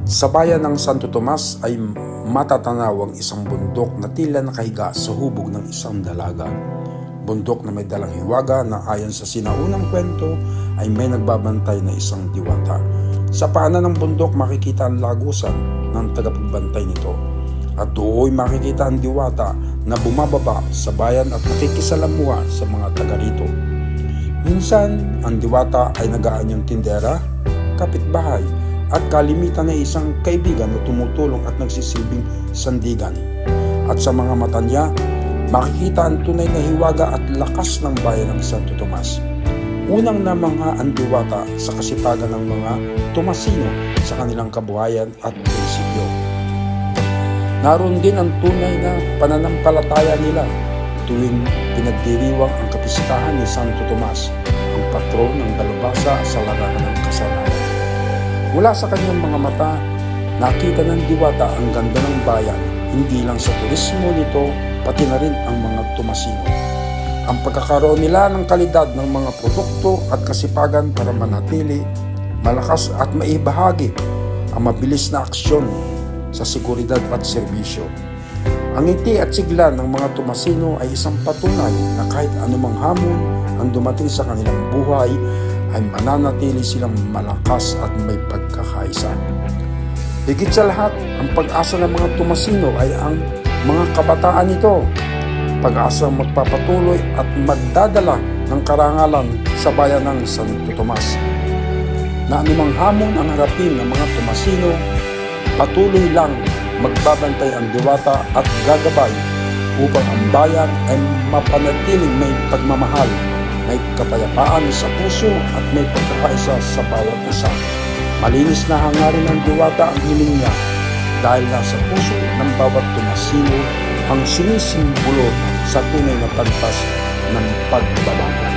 Sa bayan ng Santo Tomas ay matatanaw ang isang bundok na tila nakahiga sa hubog ng isang dalaga. Bundok na may dalang hiwaga na ayon sa sinaunang kwento ay may nagbabantay na isang diwata. Sa paanan ng bundok makikita ang lagusan ng tagapagbantay nito. At doon makikita ang diwata na bumababa sa bayan at nakikisalamuha sa mga taga rito. Minsan, ang diwata ay nagaanyang tindera, kapitbahay, at kalimitan ay isang kaibigan na tumutulong at nagsisilbing sandigan. At sa mga mata niya, makikita ang tunay na hiwaga at lakas ng bayan ng Santo Tomas. Unang namangha ang diwata sa kasipagan ng mga Tomasino sa kanilang kabuhayan at prinsipyo. Naroon din ang tunay na pananampalataya nila tuwing pinagdiriwang ang kapistahan ni Santo Tomas, ang patron ng dalubhasa sa larangan ng kasalanan. Mula sa kanyang mga mata, nakita ng diwata ang ganda ng bayan, hindi lang sa turismo nito, pati na rin ang mga Tomasino. Ang pagkakaroon nila ng kalidad ng mga produkto at kasipagan para manatili, malakas at maibahagi ang mabilis na aksyon sa seguridad at serbisyo. Ang ngiti at sigla ng mga Tomasino ay isang patunay na kahit anumang hamon ang dumating sa kanilang buhay, ay mananatili silang malakas at may pagkakaisa. Higit sa lahat, ang pag-asa ng mga Tomasino ay ang mga kabataan nito. Pag-asa magpapatuloy at magdadala ng karangalan sa bayan ng Santo Tomas. Na anumang hamon ang harapin ng mga Tomasino, patuloy lang magbabantay ang diwata at gagabay upang ang bayan ay mapanatiling may pagmamahal, may kapayapaan sa puso at may pagkakaisa sa bawat isa. Malinis na hangarin ng diwata ang hiling niya dahil nasa puso ng bawat Tomasino ang sinisimbolo sa tunay na pagtas ng pagbabago.